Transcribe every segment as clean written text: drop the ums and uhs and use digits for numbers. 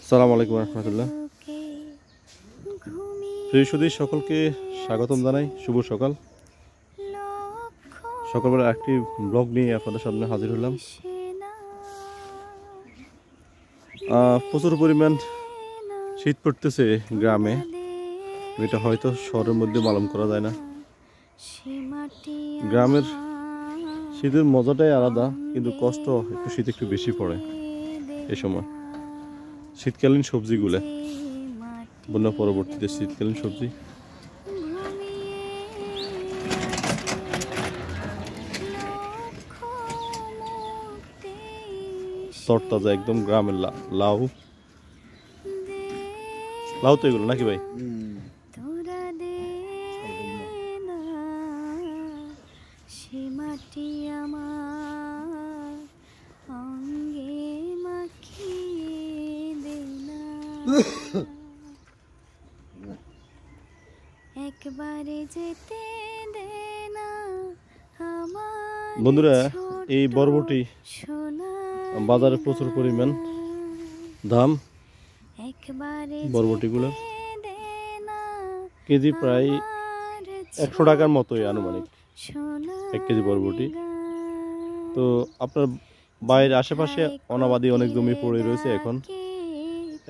আসসালামু আলাইকুম রহমতুল্লাহ। প্রিয় সুধী সকলকে স্বাগতম জানাই। শুভ সকাল। সকালবেলা একটি ব্লগ নিয়ে আপনাদের সামনে হাজির হলাম। প্রচুর পরিমাণ শীত পড়তেছে গ্রামে, এটা হয়তো শহরের মধ্যে মালুম করা যায় না। গ্রামের শীতের মজাটাই আলাদা, কিন্তু কষ্ট শীত একটু বেশি পড়ে এই সময়। শীতকালীন সবজিগুলো, বন্যা পরবর্তীতে শীতকালীন সবজি তরতাজা একদম গ্রামের লাউ লাউ তো এগুলো নাকি ভাই? বন্ধুরা, এই বরবটি বাজারে প্রচুর পরিমাণ দাম। বরবটিগুলো কেজি প্রায় 100 টাকার মতোই আনুমানিক 1 কেজি বরবটি। তো আপনার বাইরের আশেপাশে অনাবাদি অনেক জমি পড়ে রয়েছে।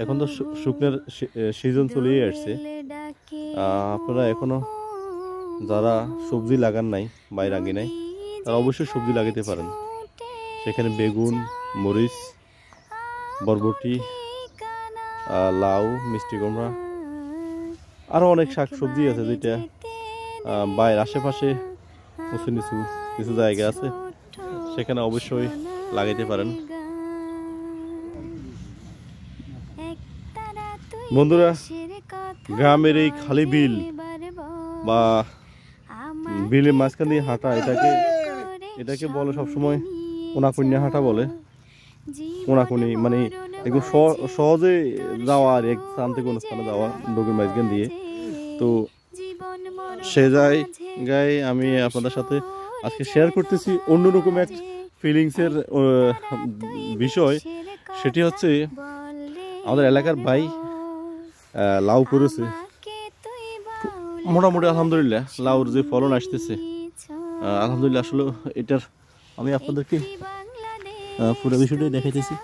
এখন তো শুকনোর সিজন চলেই আসছে। আপনারা এখনো যারা সবজি লাগান নাই, বাইরে আগে নাই, তারা অবশ্যই সবজি লাগাতে পারেন। সেখানে বেগুন, মরিচ, বরবটি, লাউ, মিষ্টি কুমড়া, আরও অনেক শাক সবজি আছে যেটা বাইরের আশেপাশে উঁচু নিচু কিছু জায়গা আছে, সেখানে অবশ্যই লাগাইতে পারেন। বন্ধুরা, গ্রামের এই খালি বিল বা বিলের মাঝখান দিয়ে হাঁটা, এটাকে বলে সবসময় কোনাকুনিয়া হাঁটা বলে। কোনাকুনি মানে একদম সহজে যাওয়া, আর এক স্থান থেকে অন্য স্থানে যাওয়া ডোগের মাঝখান দিয়ে। তো সে জায়গায় আমি আপনাদের সাথে আজকে শেয়ার করতেছি অন্যরকম এক ফিলিংসের বিষয়। সেটি হচ্ছে আমাদের এলাকার ভাই লাউ করেছে। মোটামুটি আলহামদুলিল্লাহ লাউর যে ফলন আসতেছে, আলহামদুলিল্লাহ। আসলে এটার আমি আপনাদেরকে পুরো বিষয়টাই দেখাইতেছি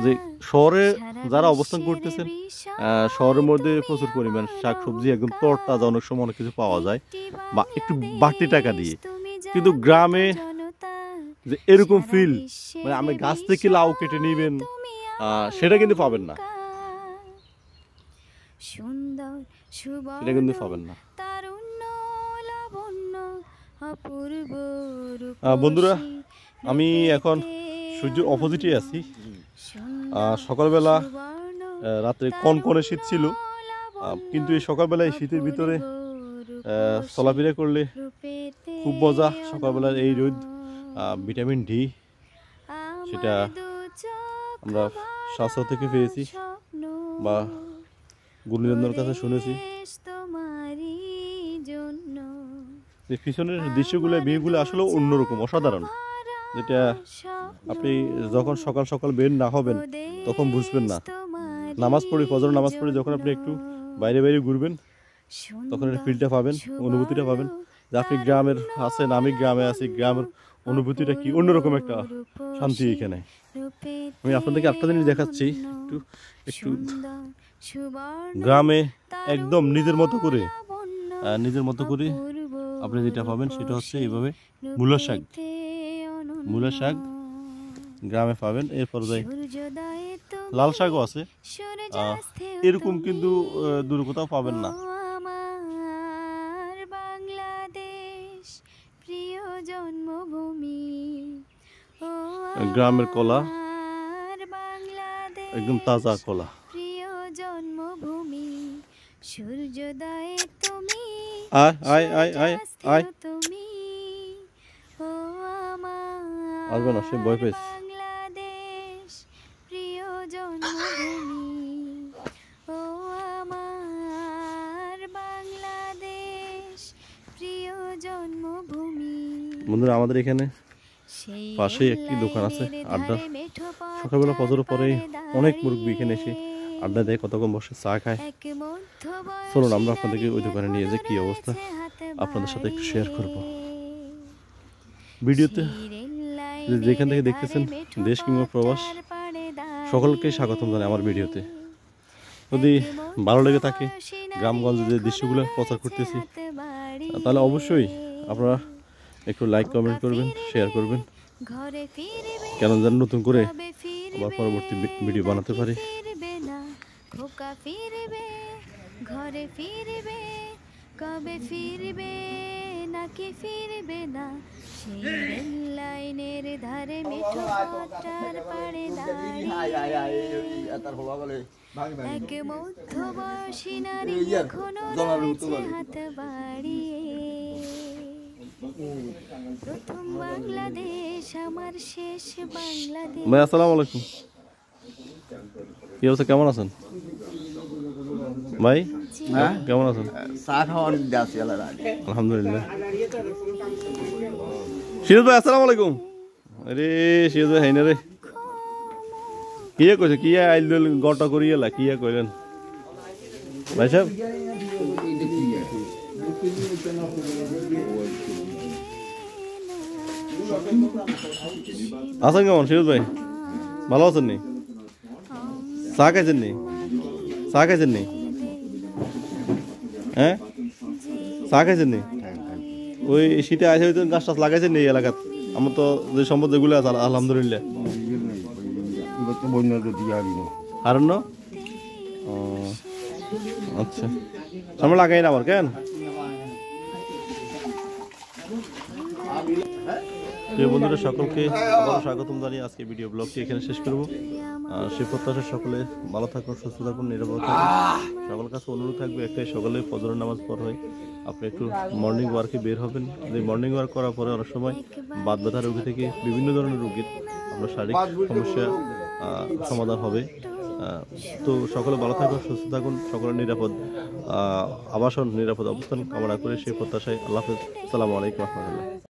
যে শহরে যারা অবস্থান করতেছেন, শহরের মধ্যে প্রচুর পরিমাণ শাক সবজি একদম তরতাজা অনেক সময় অনেক কিছু পাওয়া যায় বা একটু বাড়তি টাকা দিয়ে। কিন্তু গ্রামে যে এরকম ফিল, মানে আমি গাছ থেকে লাউ কেটে নিবেন, সেটা কিন্তু পাবেন না। সেটা কিন্তু পাবেন না। বন্ধুরা, আমি এখন সূর্যের অপোজিটে আছি। সকালবেলা রাত্রে কনকনে শীত ছিল, কিন্তু এই সকালবেলায় শীতের ভিতরে চলাফেরা করলে খুব মজা। সকালবেলার এই রোদ, ভিটামিন ডি, সেটা আমরা স্বাস্থ্য থেকে পেয়েছি বা গুণীজনদের কাছে শুনেছি। পিছনের দৃশ্যগুলো, ভিউগুলো আসলে অন্যরকম, অসাধারণ। যেটা আপনি যখন সকাল সকাল বের না হবেন তখন বুঝবেন না। নামাজ পড়ি, ফজর নামাজ পড়ি, যখন আপনি একটু বাইরে বাইরে ঘুরবেন তখন একটা ফিলটা পাবেন, অনুভূতিটা পাবেন যে আপনি গ্রামের আছেন, আমি গ্রামে আছি। গ্রামের অনুভূতিটা কি অন্যরকম একটা শান্তি এখানে। আমি আপনাদেরকে একটা জিনিস দেখাচ্ছি, একটু গ্রামে একদম নিজের মতো করে আপনি যেটা পাবেন সেটা হচ্ছে এইভাবে মূলা শাক গ্রামে পাবেন। এরপর যাই লাল শাকও আছে, এরকম কিন্তু দূর কোথাও পাবেন না। গ্রামের কলা, একদম তাজা কলা। আসবে না, সে ভয় পেয়েছে। বন্ধুরা, আমাদের এখানে পাশেই একটি দোকান আছে আড্ডা। সকালবেলা ফজরের পরেই অনেক মুরব্বি এখানে এসে আড্ডা দেয়, কতক্ষণ বসে চা খায়। চলুন আমরা আপনাদেরকে ওই দোকানে নিয়ে যে কী অবস্থা আপনাদের সাথে একটু শেয়ার করব। ভিডিওতে যেখান থেকে দেখতেছেন দেশ কিংবা প্রবাস, সকলকে স্বাগতম জানাই আমার ভিডিওতে। যদি ভালো লেগে থাকে গ্রামগঞ্জে যে দৃশ্যগুলো প্রচার করতেছি, তাহলে অবশ্যই আপনারা একটু লাইক কমেন্ট করবেন, শেয়ার করবেন, কেন যেন নতুন করে আবার পরবর্তী ভিডিও বানাতে পারি। খোকা ফিরবে ঘরে ফিরবে, কবে ফিরবে নাকি ফিরবে না, সেই রেল লাইনের ধারে মেঠো পথটার পাড়ে দাঁড়িয়ে এক মধ্যবয়সী নারী এখনো রয়েছে হাত বাড়িয়ে। প্রথম বাংলাদেশ আমার শেষ বাংলাদেশ। ভাই আসসালামু আলাইকুম, কি অবস্থা, কেমন আছেন ভাই? কেমন আছেন? আলহামদুলিল্লাহ। সিরাজ ভাই আসসালামু আলাইকুম। আরে সিরাজ ভাই হাইনা রে, কিয়া কইছে, কিয়া আইল গটা করিয়েলা, কিয়া কইলেন ভাই সাহেব? আছেন কেমন সিরাজ ভাই? ভালো আছেন নি? চা খাইছেন নি? চা খাইছেন নি? হ্যাঁ, চা খাইছেন নি? ওই শীতে আসে হয়তো গাছ টাছ লাগাইছেন নি এই এলাকাত? আমার তো যে সম্পদ যেগুলো আছে আলহামদুলিল্লাহ। হারণ্য ও আচ্ছা, আমরা লাগাই না আবার কেন? প্রিয় বন্ধুরা, সকলকে আবারও স্বাগতম জানিয়ে আজকে ভিডিও ব্লগটি এখানে শেষ করব। সে প্রত্যাশা সকলে ভালো থাকুন, সুস্থ থাকুন, নিরাপদ থাকুন। সকলের কাছে অনুরোধ থাকবে একটাই, সকালে ফজরের নামাজ পড় হয় আপনি একটু মর্নিং ওয়ার্কে বের হবেন। এই মর্নিং ওয়ার্ক করার পরে অনেক সময় বাত ব্যথা রোগী থেকে বিভিন্ন ধরনের রোগীর আমরা শারীরিক সমস্যা সমাধান হবে। তো সকলে ভালো থাকুন, সুস্থ থাকুন, সকলের নিরাপদ আবাসন, নিরাপদ অবস্থান কামনা করে সেই প্রত্যাশায় আল্লাহ হাফেজ। আসসালামু আলাইকুম রহমতুল্লাহ।